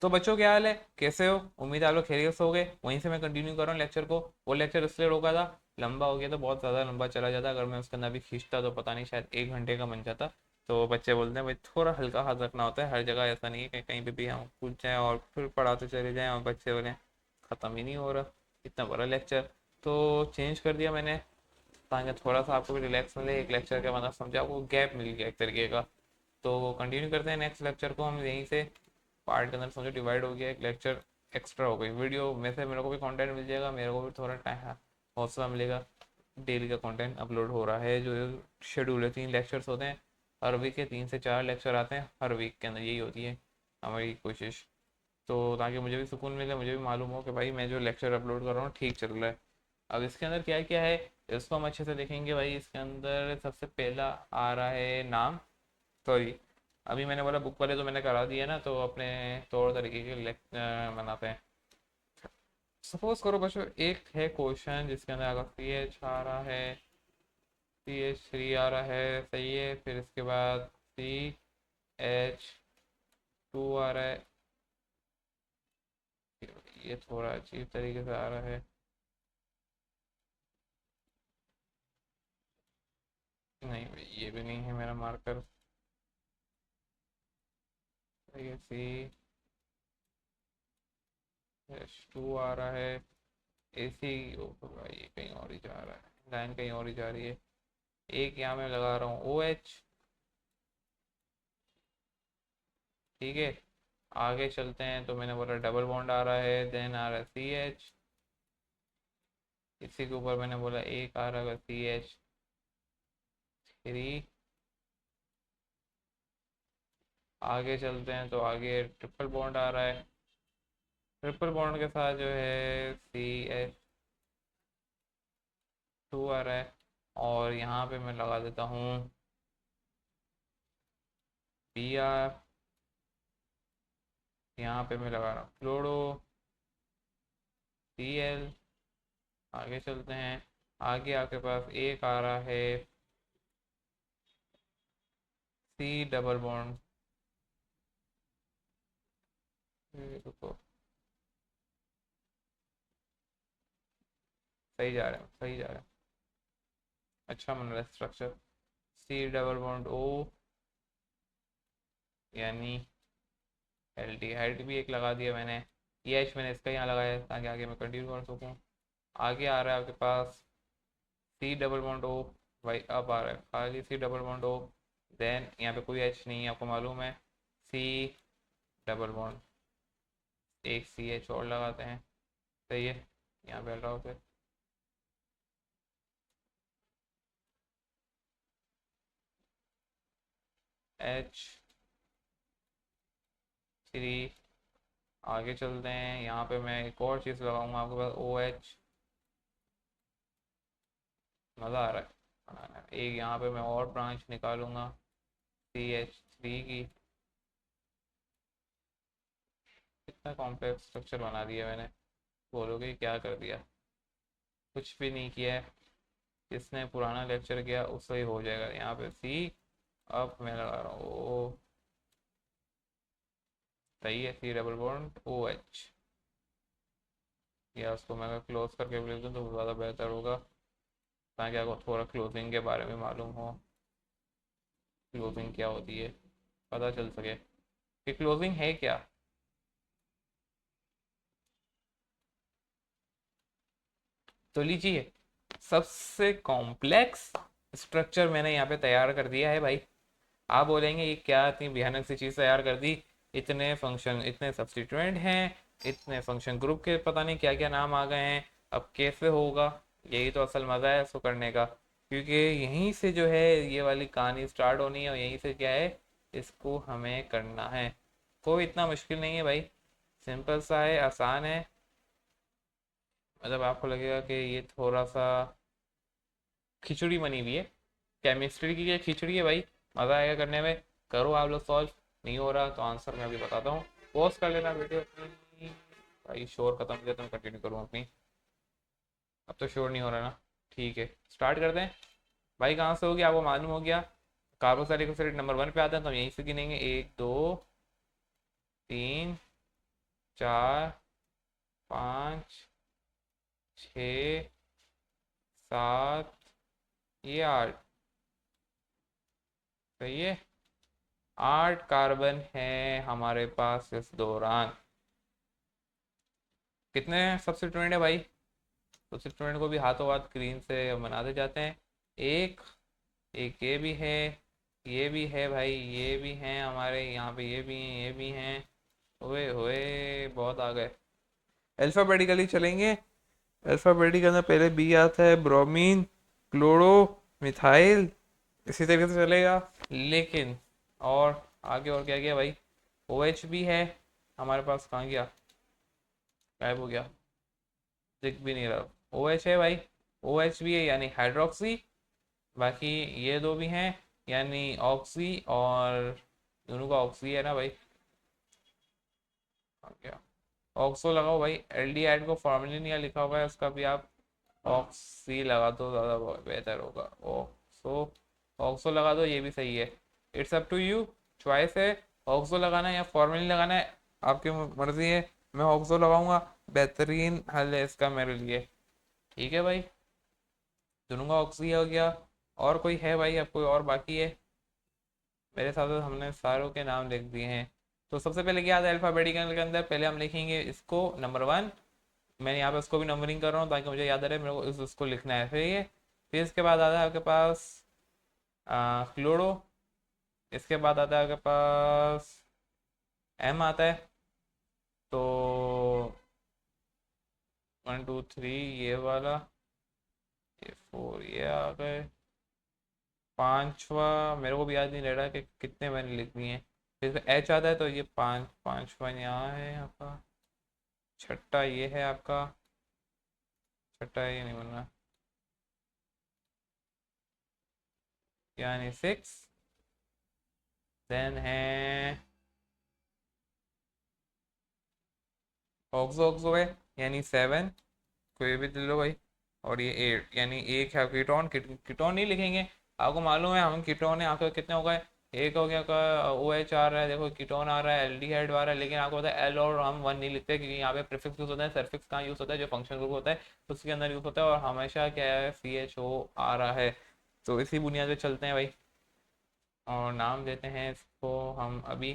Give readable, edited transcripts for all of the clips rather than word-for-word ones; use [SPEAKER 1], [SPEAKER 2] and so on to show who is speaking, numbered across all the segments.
[SPEAKER 1] तो बच्चों क्या हाल है, कैसे हो? उम्मीद है आप लोग खैरियत से हो गए। वहीं से मैं कंटिन्यू कर रहा हूँ लेक्चर को। वो लेक्चर इसलिए रोका था, लंबा हो गया तो बहुत ज़्यादा लंबा चला जाता, अगर मैं उसके अंदर भी खींचता तो पता नहीं शायद 1 घंटे का बन जाता। तो बच्चे बोलते हैं भाई थोड़ा हल्का हाथ रखना होता है हर जगह, ऐसा नहीं है कि कहीं पे भी हम पूछ जाएँ और फिर पढ़ाते चले जाएँ और बच्चे बोले ख़त्म ही नहीं हो रहा इतना बड़ा लेक्चर। तो चेंज कर दिया मैंने ताकि थोड़ा सा आपको भी रिलैक्स मिले, एक लेक्चर के मतलब समझे आपको गैप मिल गया एक तरीके का। तो कंटिन्यू करते हैं नेक्स्ट लेक्चर को हम यहीं से। पार्ट के अंदर समझो डिवाइड हो गया, एक लेक्चर एक्स्ट्रा हो गई वीडियो में से, मेरे को भी कंटेंट मिल जाएगा, मेरे को भी थोड़ा टाइम हौसला मिलेगा। डेली का कंटेंट अपलोड हो रहा है, जो शेड्यूल है 3 लेक्चर्स होते हैं हर वीक के, 3 से 4 लेक्चर आते हैं हर वीक के अंदर, यही होती है हमारी कोशिश। तो ताकि मुझे भी सुकून मिले, मुझे भी मालूम हो कि भाई मैं जो लेक्चर अपलोड कर रहा हूँ ठीक चल रहा है। अब इसके अंदर क्या क्या है इसको हम अच्छे से देखेंगे भाई। इसके अंदर सबसे पहला आ रहा है नाम, सॉरी अभी मैंने बोला बुक वाले तो मैंने करा दिया ना, तो अपने तौर तरीके के बनाते हैं। सपोज करो बच्चों एक है क्वेश्चन जिसके अंदर अगर सी एच आ रहा है, सी एच थ्री आ रहा है, सही है, फिर इसके बाद सी एच टू आ रहा है, ये थोड़ा अजीब तरीके से आ रहा है, नहीं भाई ये भी नहीं है मेरा मार्कर, सही है, सी एच टू आ रहा है, ए सी, भाई ये कहीं और ही जा रहा है, लाइन कहीं और ही जा रही है। एक यहाँ मैं लगा रहा हूँ ओ एच, ठीक है। आगे चलते हैं तो मैंने बोला डबल बॉन्ड आ रहा है, देन आ रहा है सी एच, इसी के ऊपर मैंने बोला एक आ रहा है सी एच थ्री। आगे चलते हैं तो आगे ट्रिपल बॉन्ड आ रहा है, ट्रिपल बॉन्ड के साथ जो है सी एच टू आ रहा है, और यहाँ पे मैं लगा देता हूँ बी आर, यहाँ पे मैं लगा रहा हूँ फ्लोरो सी एल। आगे चलते हैं, आगे आपके पास एक आ रहा है सी डबल बॉन्ड, रुको, सही जा रहा है सही जा रहा है, अच्छा बन रहा है structure. C double bond O, यानी एल्डिहाइड भी एक लगा दिया मैंने, ई एच मैंने इसका यहाँ लगाया है ताकि आगे मैं कंटिन्यू कर सकूँ। आगे आ रहा है आपके पास सी डबल बॉन्ड ओ, भाई अब आ रहा है खाली C double bond O, then यहाँ पे कोई एच नहीं है आपको मालूम है, सी डबल बॉन्ड, एक सी एच और लगाते हैं, सही है, यहाँ पे हटाओ फिर एच थ्री। आगे चलते हैं, यहाँ पे मैं एक और चीज़ लगाऊंगा आपके पास ओ एच, मज़ा आ रहा है बनाने में। एक यहाँ पे मैं और ब्रांच निकालूंगा सी एच थ्री की। कितना कॉम्प्लेक्स स्ट्रक्चर बना दिया मैंने, बोलोगे क्या कर दिया, कुछ भी नहीं किया है। जिसने पुराना लेक्चर किया उससे ही हो जाएगा। यहाँ पे सी, अब मैं लगा रहा हूँ ओ, सही है, C double bond O H, या उसको मैं क्लोज करके भी लिख दूँ तो ज़्यादा बेहतर होगा ताकि आपको थोड़ा क्लोजिंग के बारे में मालूम हो, क्लोजिंग क्या होती है पता चल सके कि क्लोजिंग है क्या। तो लीजिए, सबसे कॉम्प्लेक्स स्ट्रक्चर मैंने यहाँ पे तैयार कर दिया है भाई। आप बोलेंगे ये क्या इतनी भयानक सी चीज़ तैयार कर दी, इतने फंक्शन, इतने सब्स्टिट्यूएंट हैं, इतने फंक्शन ग्रुप के पता नहीं क्या क्या नाम आ गए हैं, अब कैसे होगा। यही तो असल मज़ा है इसको करने का, क्योंकि यहीं से जो है ये वाली कहानी स्टार्ट होनी है और यहीं से क्या है इसको हमें करना है। कोई इतना मुश्किल नहीं है भाई, सिंपल सा है, आसान है। मतलब आपको लगेगा कि ये थोड़ा सा खिचड़ी बनी हुई है, केमिस्ट्री की ये खिचड़ी है भाई, मज़ा आएगा करने में। करो आप लोग सॉल्व, नहीं हो रहा तो आंसर मैं अभी बताता हूँ, पॉज कर लेना वीडियो अपनी। भाई शोर खत्म किया तो मैं कंटिन्यू करूँ अपनी, अब तो शोर नहीं हो रहा ना, ठीक है स्टार्ट करते हैं। भाई कहाँ से हो गया आपको मालूम हो गया, कार्बोक्सिलिक एसिड नंबर 1 पे आते हैं तो हम यहीं से गिनेंगे, 1 2 3 4 5 6 7 ये 8 सही है। 8 कार्बन है हमारे पास इस दौरान। कितने सब्स्टिट्यूएंट है भाई? सब्स्टिट्यूएंट को भी हाथों हाथ स्क्रीन से बनाते जाते हैं। एक एक ये भी है, ये भी है भाई, ये भी हैं हमारे यहाँ पे, ये भी हैं, ये भी हैं। ओए होए बहुत आ गए। अल्फाबेटिकली चलेंगे। अल्फाबेटिकल में पहले बी आता है, ब्रोमीन, क्लोरो, मिथाइल, इसी तरीके से चलेगा। लेकिन और आगे और क्या गया भाई? ओ एच भी है हमारे पास, कहाँ गया? गायब हो गया, दिख भी नहीं रहा। ओ एच है भाई, ओ एच भी है यानी हाइड्रोक्सी। बाकी ये दो भी हैं यानी ऑक्सी, और दोनों का ऑक्सी है ना भाई। क्या ऑक्सो लगाओ भाई, एल्डिहाइड को फॉर्मूले नहीं लिखा हुआ है उसका भी आप ऑक्सी लगा दो, ज़्यादा बेहतर होगा। ऑक्सो, ऑक्सो लगा दो, ये भी सही है। It's up to you, choice है। ऑक्सो लगाना है या फॉर्मूले लगाना है, आपकी मर्जी है। मैं ऑक्सो लगाऊंगा, बेहतरीन हल है इसका मेरे लिए। ठीक है भाई, दोनों का ऑक्सी हो गया। और कोई है भाई, अब कोई और बाकी है? मेरे हिसाब से हमने सारों के नाम लिख दिए हैं। तो सबसे पहले क्या आता है अल्फाबेटिकल के अंदर? पहले हम लिखेंगे इसको नंबर 1। मैं यहाँ पे उसको भी नंबरिंग कर रहा हूँ ताकि मुझे याद रहे मेरे को उसको लिखना है। फिर इसके बाद आता है आपके पास क्लोरो। इसके बाद आता है आपके पास एम आता है। तो 1 2 3 ये वाला, ये 4 ये आ गए। पांचवा मेरे को भी याद नहीं रह रहा कि कितने मैंने लिख दिए हैं। फिर एच आता है, तो ये पांचवा यहाँ है आपका। छठा ये है आपका, छठा ये नहीं बनना, यानी 6। देन है ऑक्सो, ऑक्सो है यानी 7, कोई भी ले लो भाई। और ये 8 यानी एक है कीटोन। कीटोन नहीं लिखेंगे, आपको मालूम है हम कीटोन है। आपके कितने हो गए? एक हो गया का ओ एच आ रहा है, देखो कीटोन आ रहा है, एल्डिहाइड आ रहा है। लेकिन आपको पता है एल और हम 1 नहीं लिखते, क्योंकि यहाँ पे प्रीफिक्स यूज होता है। सरफिक्स कहाँ यूज होता है? जो फंक्शन ग्रुप होता है उसके अंदर यूज होता है, और हमेशा क्या है, सी एच ओ आ रहा है। तो इसी बुनियाद पे चलते हैं भाई, और नाम देते हैं इसको हम अभी।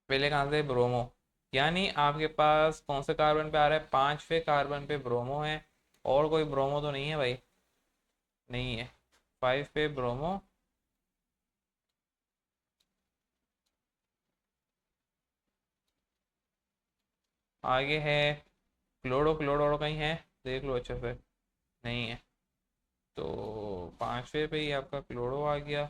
[SPEAKER 1] पहले कहाँ से? ब्रोमो। यानी आपके पास कौन से कार्बन पे आ रहा है? 5वें कार्बन पे ब्रोमो है। और कोई ब्रोमो तो नहीं है भाई? नहीं है। 5 पे ब्रोमो। आगे है क्लोरो, क्लोरो कहीं है? देख लो अच्छे से। नहीं है। तो 5वें पे ही आपका क्लोरो आ गया।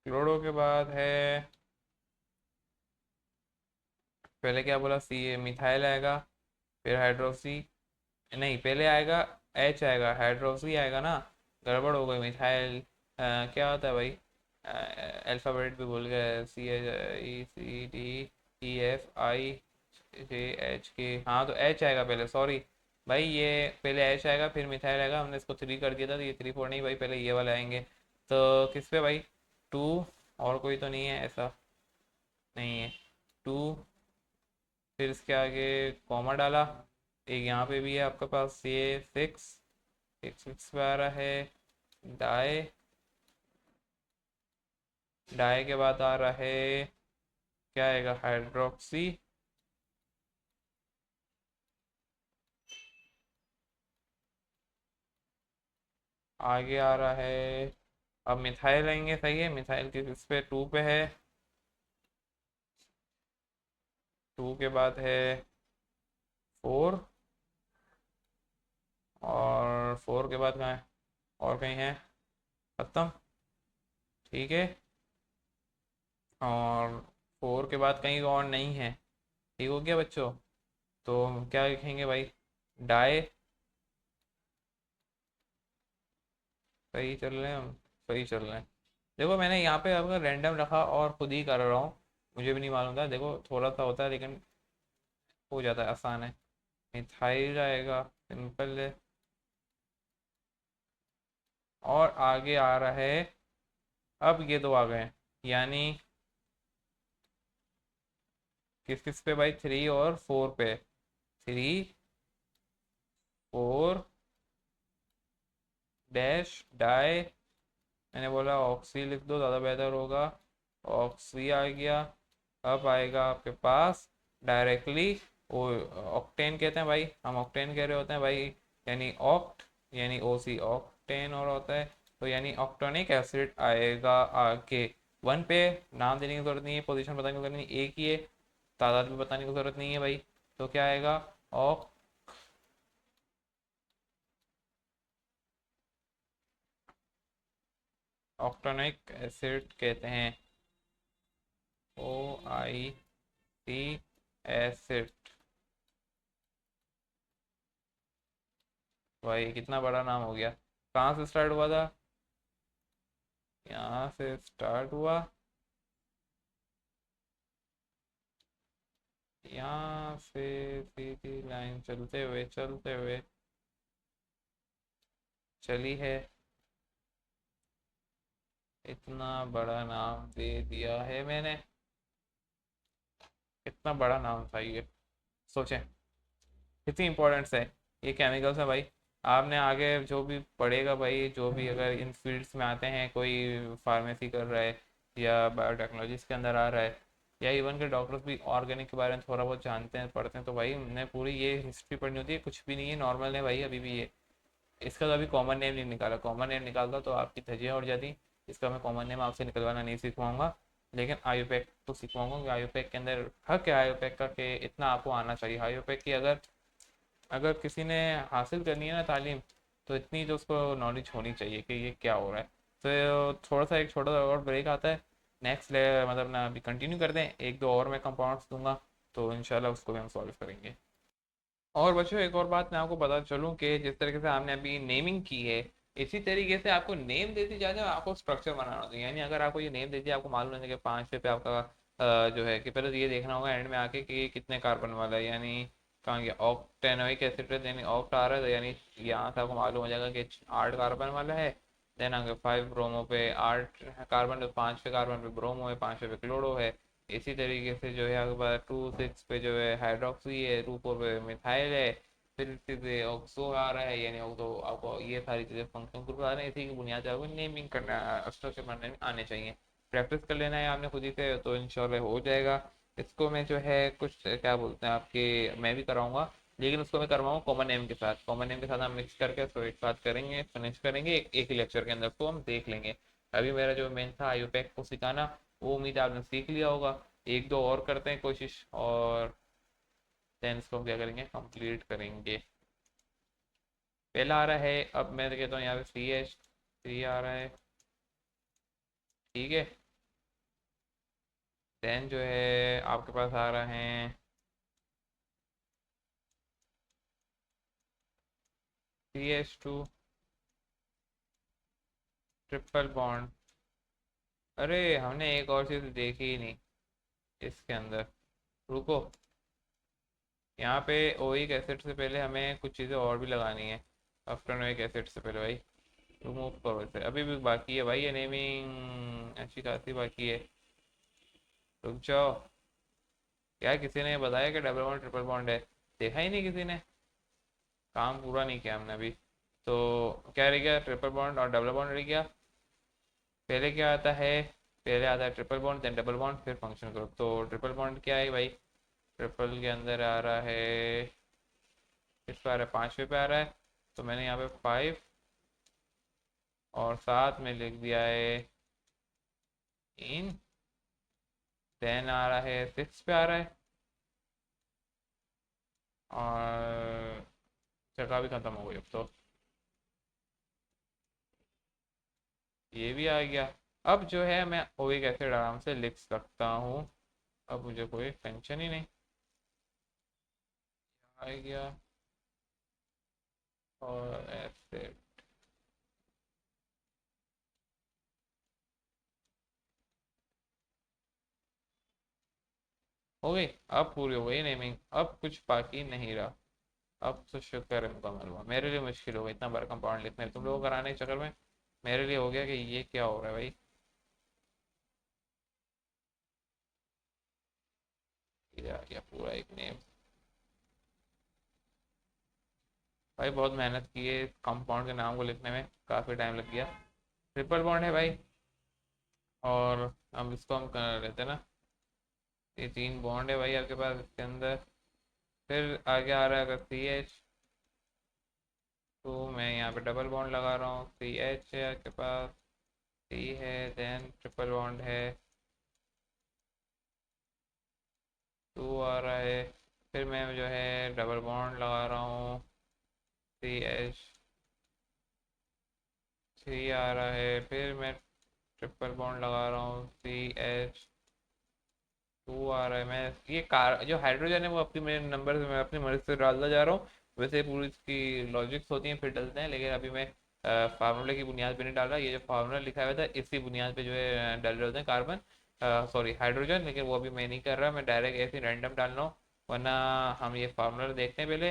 [SPEAKER 1] क्लोरो के बाद है, पहले क्या बोला? सी मिथाइल आएगा, फिर हाइड्रोक्सी, नहीं पहले आएगा एच आएगा, हाइड्रोक्सी आएगा ना। गड़बड़ हो गई। मिथाइल क्या होता है भाई? अल्फ़ाबेट भी भूल गए। C H E C D E F I J H K, हाँ तो एच आएगा पहले, सॉरी भाई। ये पहले एच आएगा फिर मिथाइल आएगा, हमने इसको 3 कर दिया था, तो ये 3 4 नहीं भाई, पहले ये वाले आएंगे। तो किस पे भाई? 2। और कोई तो नहीं है ऐसा? नहीं है। 2, फिर इसके आगे कॉमा डाला। एक यहाँ पे भी है आपके पास, ये 6। एक 6 पे आ रहा है डाई। डाई के बाद आ रहा है, क्या आएगा? हाइड्रोक्सी। आगे आ रहा है, अब मिथाइल आएंगे, सही है। मिथाइल किस पे? 2 पे है। 2 के बाद है 4। और 4 के बाद कहाँ है? और कहीं है? खत्म। ठीक है। और 4 के बाद कहीं और नहीं है। ठीक हो गया बच्चों? तो हम क्या लिखेंगे भाई? डाई। सही चल रहे हैं हम? सही चल रहे हैं। देखो मैंने यहाँ पे आपका रैंडम रखा और खुद ही कर रहा हूँ, मुझे भी नहीं मालूम था। देखो थोड़ा सा होता है लेकिन हो जाता है, आसान है। मिथाइल आएगा, सिंपल है। और आगे आ रहा है, अब ये दो आ गए, यानी किस किस पे भाई, 3 और 4 पे। 3 4 डैश डाई, मैंने बोला ऑक्सी लिख दो, ज़्यादा बेहतर होगा। ऑक्सी आ गया। अब आएगा आपके पास डायरेक्टली वो, ऑक्टेन कहते हैं भाई, हम ऑक्टेन कह रहे होते हैं भाई, यानी ऑक्ट, यानी ओ सी ऑक्टेन और होता है। तो यानी ऑक्टेनिक एसिड आएगा आगे। 1 पे नाम देने की जरूरत नहीं है, पोजीशन बताने की जरूरत नहीं, एक ही है, तादाद भी बताने की जरूरत नहीं है भाई। तो क्या आएगा, ऑक्टेनिक एसिड कहते हैं, ओ आई सी एसिड। भाई कितना बड़ा नाम हो गया। कहाँ से स्टार्ट हुआ था, यहाँ से स्टार्ट हुआ, यहाँ से सीधी लाइन चलते हुए चली है। इतना बड़ा नाम दे दिया है मैंने, इतना बड़ा नाम था ये, सोचें कितनी इंपॉर्टेंस है ये केमिकल्स है भाई। आपने आगे जो भी पढ़ेगा भाई, जो भी अगर इन फील्ड्स में आते हैं, कोई फार्मेसी कर रहा है या बायोटेक्नोलॉजीज के अंदर आ रहा है, या इवन के डॉक्टर्स भी ऑर्गेनिक के बारे में थोड़ा बहुत जानते हैं, पढ़ते हैं, तो भाई उन्हें पूरी ये हिस्ट्री पढ़नी होती है। कुछ भी नहीं है, नॉर्मल है भाई अभी भी ये। इसका तो अभी कॉमन नेम नहीं निकाला, कॉमन नेम निकालता तो आपकी धज्जियाँ उड़ जाती। इसका मैं कॉमन नेम आपसे निकलवाना नहीं सिखवाऊंगा, लेकिन आयुपैक तो सिखवाऊंगा, क्योंकि आयुपैक के अंदर हक है आयुपैक का कि इतना आपको आना चाहिए। आयुपैक की अगर अगर किसी ने हासिल करनी है ना तालीम, तो इतनी तो उसको नॉलेज होनी चाहिए कि ये क्या हो रहा है। तो थोड़ा सा, एक छोटा सा और ब्रेक आता है, नेक्स्ट ले मतलब ना अभी कंटिन्यू कर दें, एक दो और मैं कंपाउंड्स दूंगा, तो इंशाल्लाह उसको भी हम सॉल्व करेंगे। और बच्चों एक और बात मैं आपको बता चलूँ कि जिस तरीके से आपने अभी नेमिंग की है, इसी तरीके से आपको नेम देती जाए, आपको स्ट्रक्चर बनाना होता है। यानी अगर आपको ये नेम दे दिया, आपको मालूम है कि 5 पे आपका जो है कि पहले तो ये देखना होगा एंड में आके कि ये कितने कार्बन वाला है, यानी कहाँ गया, ऑक्टेनोइक एसिड है, यानी ऑक्ट आ रहा है, तो यानी यहाँ से आपको मालूम हो जाएगा कि 8 कार्बन वाला है। देन आगे 5 ब्रोमो पे 8 कार्बन, तो 5वें कार्बन पे ब्रोमो है, 5वें पे क्लोरो है। इसी तरीके से जो है आपके पास 2 6 पे जो है हाइड्रोक्सी है, 2 4 पे मिथाइल है, फिर से ऑक्सो आ रहा है, यानी ऑक्सो। आपको ये सारी चीज़ें फंक्शन ग्रुप आ रहे हैं, इसी की बुनियाद पर आपको नेमिंग करना, स्ट्रक्चर बनने में आने चाहिए। प्रैक्टिस कर लेना है आपने खुद ही से, तो इंशाल्लाह हो जाएगा। इसको मैं जो है कुछ क्या बोलते हैं आपके, मैं भी कराऊंगा, लेकिन उसको मैं करवाऊंगा कॉमन नेम के साथ। कॉमन नेम के साथ हम मिक्स करके उसको एक साथ करेंगे, फिनिश करेंगे एक ही लेक्चर के अंदर, उसको हम देख लेंगे। अभी मेरा जो मेन था आयुपैक को सिखाना, वो उम्मीद है आपने सीख लिया होगा। एक दो और करते हैं कोशिश, और देन इसको हम क्या करेंगे, कंप्लीट करेंगे। पहला आ रहा है, अब मैं कहता हूँ यहाँ पे CH3 आ रहा है, ठीक है। देन जो है आपके पास आ रहा है CH2 ट्रिपल बॉन्ड। अरे हमने एक और चीज़ देखी ही नहीं इसके अंदर, रुको। यहाँ पे ओइक एसिड से पहले हमें कुछ चीज़ें और भी लगानी है, अफ्टरनोइक एसिड से पहले भाई। रिमूव करो इसे, अभी भी बाकी है भाई ये नेमिंग, अच्छी खासी बाकी है। रुक जाओ, क्या किसी ने बताया कि डबल बॉन्ड ट्रिपल बॉन्ड है? देखा ही नहीं किसी ने, काम पूरा नहीं किया हमने अभी। तो क्या रह गया, ट्रिपल बॉन्ड और डबल बॉन्ड रह गया। पहले क्या आता है, पहले आता है triple bond, then double bond, फिर फंक्शनल ग्रुप। तो ट्रिपल बॉन्ड क्या है भाई, ट्रिपल के अंदर आ रहा है, किस पे आ रहा है, 5वें पे आ रहा है। तो मैंने यहाँ पे 5 और साथ में लिख दिया है इन। देन आ रहा है 6 पे आ रहा है, और जगह भी खत्म हो गई अब तो, ये भी आ गया। अब जो है मैं ओइक एसिड आराम से लिख सकता हूँ, अब मुझे कोई टेंशन ही नहीं। आ गया, और एसिड हो गई। अब पूरी हो गई नेमिंग, अब कुछ बाकी नहीं रहा। अब तो शुक्र है मुकम्मल हुआ। मेरे लिए मुश्किल हो गई इतना बड़ा कंपाउंड लिखने में, तुम लोगों को कराने के चक्कर में मेरे लिए हो गया कि ये क्या हो रहा है भाई। ये आ गया पूरा एक नेम। भाई बहुत मेहनत की है कंपाउंड के नाम को लिखने में, काफ़ी टाइम लग गया। ट्रिपल बॉन्ड है भाई, और अब इसको हम कर लेते हैं ना। ये 3 बॉन्ड है भाई आपके पास इसके अंदर। फिर आगे आ रहा है अगर CH, तो मैं यहाँ पे डबल बॉन्ड लगा रहा हूँ। CH है आपके पास, C है, देन ट्रिपल बॉन्ड है, 2 आ रहा है। फिर मैं जो है डबल बॉन्ड लगा रहा हूँ। CH, 3 आ रहा है। फिर मैं ट्रिपल बॉन्ड लगा रहा हूँ। CH, 2 आ रहा है। मैं ये कार जो हाइड्रोजन है वो अपनी मेरे नंबर से मैं अपनी मर्जी से डालता जा रहा हूँ। वैसे पूरी इसकी लॉजिक्स होती हैं फिर डलते हैं, लेकिन अभी मैं फार्मूले की बुनियाद पे नहीं डाल रहा। ये जो फार्मूला लिखा हुआ था इसी बुनियाद पे जो है डल रहे होते हैं कार्बन, सॉरी हाइड्रोजन, लेकिन वो अभी मैं नहीं कर रहा। मैं डायरेक्ट ऐसे रैंडम डाल रहा हूँ। वरना हम ये फार्मूला देखते हैं पहले,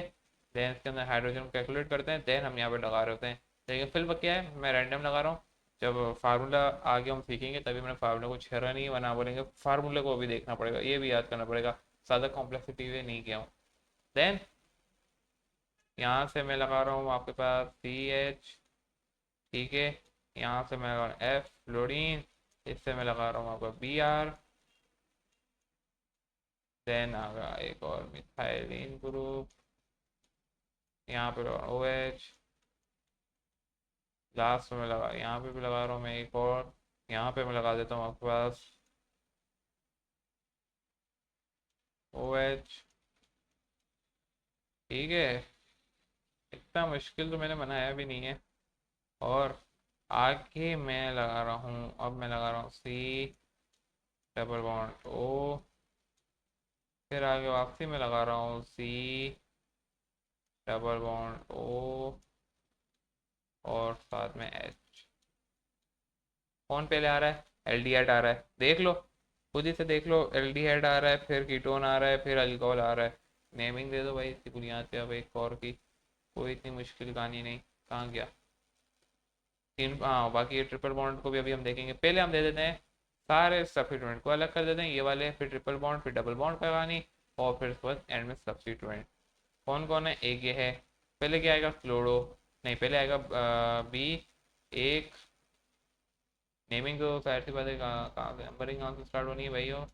[SPEAKER 1] देन इसके अंदर हाइड्रोजन को कैलकुलेट करते हैं, देन हम यहाँ पे लगा रहे होते हैं। लेकिन फिल क्या है, मैं रैंडम लगा रहा हूँ। जब फार्मूला आगे हम सीखेंगे तभी मैंने फार्मूला को छेड़ा नहीं, वरना बोलेंगे फार्मूले को भी देखना पड़ेगा, ये भी याद करना पड़ेगा। ज़्यादा कॉम्प्लेक्सिटी में नहीं किया हूँ। देन यहाँ से मैं लगा रहा हूँ आपके पास CH, ठीक है। यहाँ से मैं लगा रहा हूँ F फ्लोरीन, इससे मैं लगा रहा हूँ आपका Br। देन आ गया एक और मिथाइलिन ग्रुप, यहाँ पे लगा OH। लास्ट में लगा यहाँ पे भी लगा रहा हूँ मैं एक और, यहाँ पे मैं लगा देता हूँ आपके पास OH, ठीक है। इतना मुश्किल तो मैंने बनाया भी नहीं है। और आगे मैं लगा रहा हूँ, अब मैं लगा रहा हूँ C डबल बॉन्ड O। फिर आगे वापसी में लगा रहा हूँ C डबल बॉन्ड O, और साथ में H। कौन पहले आ रहा है? एल्डिहाइड आ रहा है, देख लो, खुद ही से देख लो। एल्डिहाइड आ रहा है, फिर कीटोन आ रहा है, फिर अल्कोहल आ रहा है। नेमिंग दे दो भाई इसकी बुनियाद पे अब एक और की, कोई इतनी मुश्किल कहानी नहीं। कहाँ गया? तीन, हाँ बाकी ये ट्रिपल बॉन्ड को भी अभी हम देखेंगे। पहले हम दे देते हैं सारे सब्स्टिट्यूएंट को अलग कर देते हैं, ये वाले, फिर ट्रिपल बॉन्ड, फिर डबल बॉन्ड का कहानी, और फिर उसके बाद एंड में सब्स्टिट्यूएंट। कौन कौन है? एक ये है। पहले क्या आएगा? क्लोरो, नहीं पहले आएगा बी एक। नेमिंग तो साइड सी बात है, कहाँ कहाँ से नंबरिंग कहाँ से स्टार्ट होनी है भाई? हो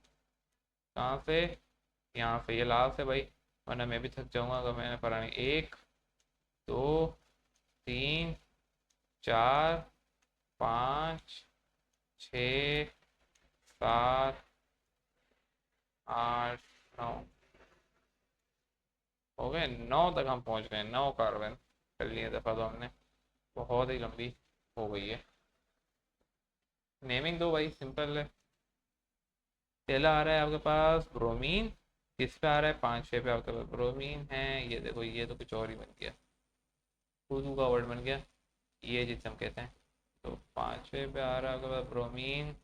[SPEAKER 1] कहाँ से? यहाँ से, ये लास्ट है भाई, वरना मैं भी थक जाऊंगा अगर मैंने पढ़ा नहीं। 1 2 3 4 5 6 7 8 9, हो गए 9 तक हम पहुंच गए। 9 कार्बन कर लिए दफा तो हमने, बहुत ही लंबी हो गई है। नेमिंग दो भाई, सिंपल है। पहला आ रहा है आपके पास ब्रोमीन, किस पे आ रहा है? 5 6 पे आपके पास ब्रोमीन है। ये देखो, ये तो कुछ और ही बन गया, उर्दू का वर्ड बन गया ये, जिसे हम कहते हैं। तो 5 6 पे आ रहा है आपके पास ब्रोमीन।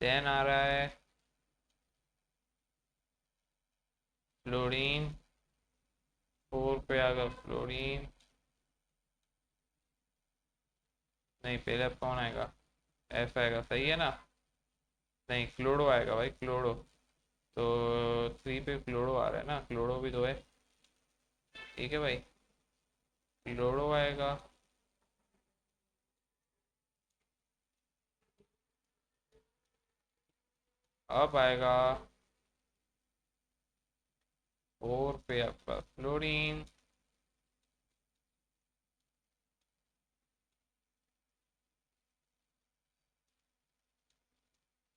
[SPEAKER 1] देन आ रहा है फ्लोरीन, 4 पे आ गया फ्लोरीन। नहीं पहले अब कौन आएगा? एफ आएगा, सही है ना? नहीं क्लोरो आएगा भाई, क्लोरो। तो 3 पे क्लोरो आ रहा है ना, क्लोरो भी तो है, ठीक है भाई। क्लोरो आएगा। अब आएगा 4 पे आपका फ्लोरीन।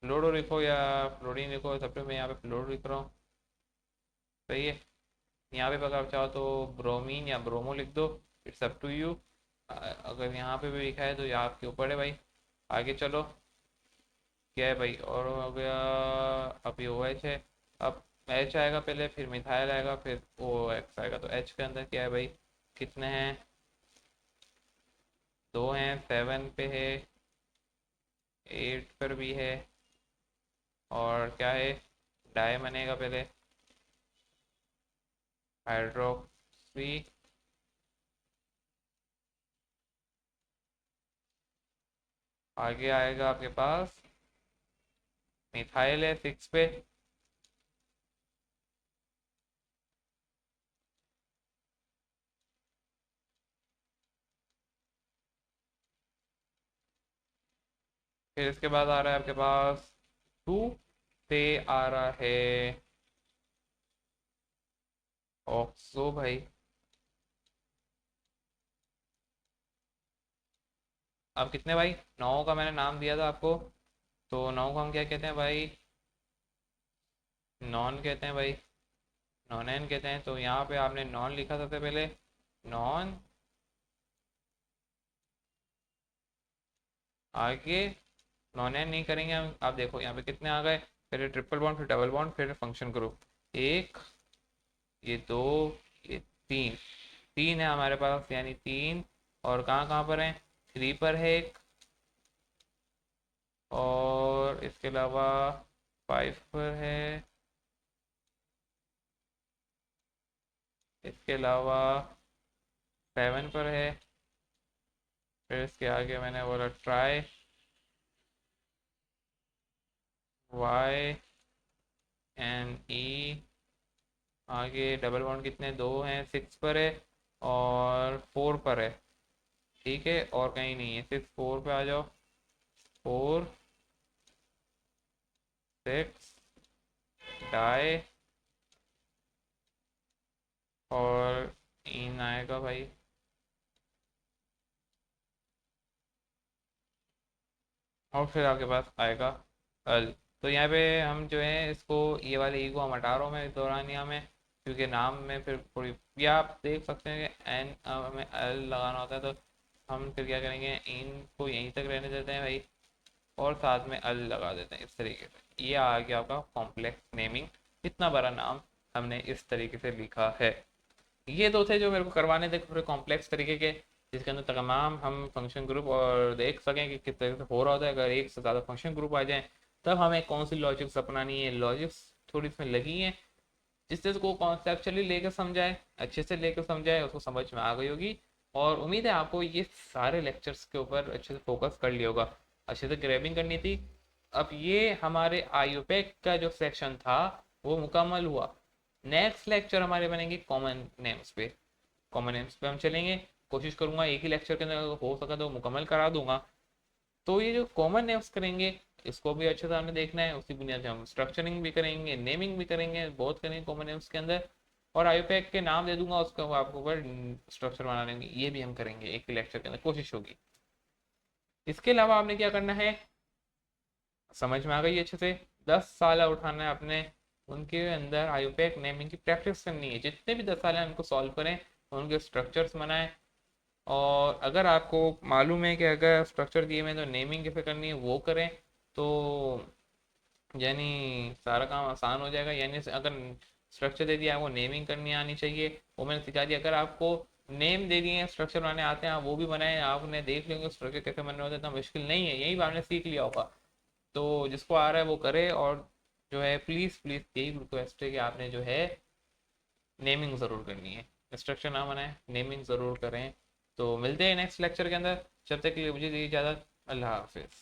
[SPEAKER 1] फ्लोरो लिखो या फ्लोरीन लिखो, सब पे मैं यहाँ पे फ्लोरो लिख रहा हूँ, सही है। यहाँ पे अगर आप चाहो तो ब्रोमीन या ब्रोमो लिख दो, इट्स अप टू यू। अगर यहाँ पे भी लिखा है तो ये आपके ऊपर है भाई। आगे चलो, क्या है भाई और हो गया? अभी ओ एच है। अब एच आएगा पहले, फिर मिथाइल आएगा, फिर ओ एक्स आएगा। तो एच के अंदर क्या है भाई? कितने हैं? 2 हैं, 7 पे है। एट पर भी है। और क्या है, डाई बनेगा पहले, हाइड्रोक्सी, आगे आएगा आपके पास मिथाइल है सिक्स पे। फिर इसके बाद आ रहा है आपके पास टू पे आ रहा है ऑक्सो भाई। अब कितने भाई, नौ का मैंने नाम दिया था आपको, तो नौ को हम क्या कहते हैं भाई, नॉन कहते हैं भाई, नॉन एन कहते हैं। तो यहाँ पे आपने नॉन लिखा सबसे पहले, नॉन, आगे नॉन एन नहीं करेंगे हम। आप देखो यहाँ पे कितने आ गए, फिर ट्रिपल बॉन्ड, फिर डबल बॉन्ड, फिर फंक्शन ग्रुप, एक, ये दो, ये तीन, तीन है हमारे पास, यानी तीन। और कहाँ कहाँ पर है, थ्री पर है एक, और इसके अलावा फाइव पर है, इसके अलावा सेवन पर है, फिर इसके आगे मैंने बोला ट्राई, वाई एन ई, आगे डबल बॉन्ड कितने, दो हैं, सिक्स पर है और फोर पर है। ठीक है, और कहीं नहीं है, सिर्फ फोर पे आ जाओ, फोर, सिक्स, डाई, और इन आएगा भाई, और फिर आपके पास आएगा अल। तो यहाँ पे हम जो है इसको, ये वाले ई को हम हटा रहा हूँ मैं इस दौरानिया में, क्योंकि नाम में फिर थोड़ी, या आप देख सकते हैं कि एन हमें एल लगाना होता है, तो हम फिर क्या करेंगे, इन को यहीं तक रहने देते हैं भाई, और साथ में अल लगा देते हैं इस तरीके से। ये आ गया आपका कॉम्प्लेक्स नेमिंग, इतना बड़ा नाम हमने इस तरीके से लिखा है। ये दो थे जो मेरे को करवाने थे थोड़े कॉम्प्लेक्स तरीके के, जिसके अंदर तमाम हम फंक्शन ग्रुप और देख सकें कि किस तरीके से हो रहा होता है। अगर एक से ज़्यादा फंक्शन ग्रुप आ जाए तब हमें कौन सी लॉजिक्स अपनानी है, लॉजिक्स थोड़ी इसमें लगी हैं, जिससे उसको कॉन्सेप्चुअली लेकर समझाए, अच्छे से लेकर समझाए, उसको समझ में आ गई होगी। और उम्मीद है आपको ये सारे लेक्चर्स के ऊपर अच्छे से फोकस कर लिया होगा, अच्छे से ग्रैबिंग करनी थी। अब ये हमारे आयुपेक का जो सेक्शन था वो मुकम्मल हुआ। नेक्स्ट लेक्चर हमारे बनेंगे कॉमन नेम्स पे, कॉमन नेम्स पे हम चलेंगे। कोशिश करूंगा एक ही लेक्चर के अंदर हो सका तो मुकम्मल करा दूंगा। तो ये जो कॉमन नेम्स करेंगे इसको भी अच्छे से हमें देखना है, उसी बुनियाद पे हम स्ट्रक्चरिंग भी करेंगे, नेमिंग भी करेंगे, बहुत करेंगे कॉमन नेम्स के अंदर। और आयुपैक के नाम दे दूंगा उसका, वो आपको ऊपर स्ट्रक्चर बना लेंगे, ये भी हम करेंगे एक ही लेक्चर के अंदर, कोशिश होगी। इसके अलावा आपने क्या करना है, समझ में आ गई अच्छे से, 10 साल उठाना है अपने, उनके अंदर आयुपैक नेमिंग की प्रैक्टिस करनी है, जितने भी 10 साल हैं उनको सॉल्व करें, उनके स्ट्रक्चर्स बनाएं। और अगर आपको मालूम है कि अगर स्ट्रक्चर दिए हुए हैं तो नेमिंग कैसे करनी है वो करें, तो यानी सारा काम आसान हो जाएगा। यानी अगर स्ट्रक्चर दे दिया, आपको नेमिंग करनी आनी चाहिए, वो मैंने सिखा दिया। अगर आपको नेम दे दिए हैं, स्ट्रक्चर बनाने आते हैं, आप वो भी बनाए, आपने देख लेंगे स्ट्रक्चर कैसे बनने होते हैं, इतना मुश्किल नहीं है, यही आपने सीख लिया होगा। तो जिसको आ रहा है वो करे, और जो है प्लीज़ प्लीज़ यही रिक्वेस्ट है कि आपने जो है नेमिंग ज़रूर करनी है, स्ट्रक्चर ना बनाए, नेमिंग ज़रूर करें। तो मिलते हैं नेक्स्ट लेक्चर के अंदर, जब तक के लिए मुझे दी इजाज़त, अल्लाह हाफिज़।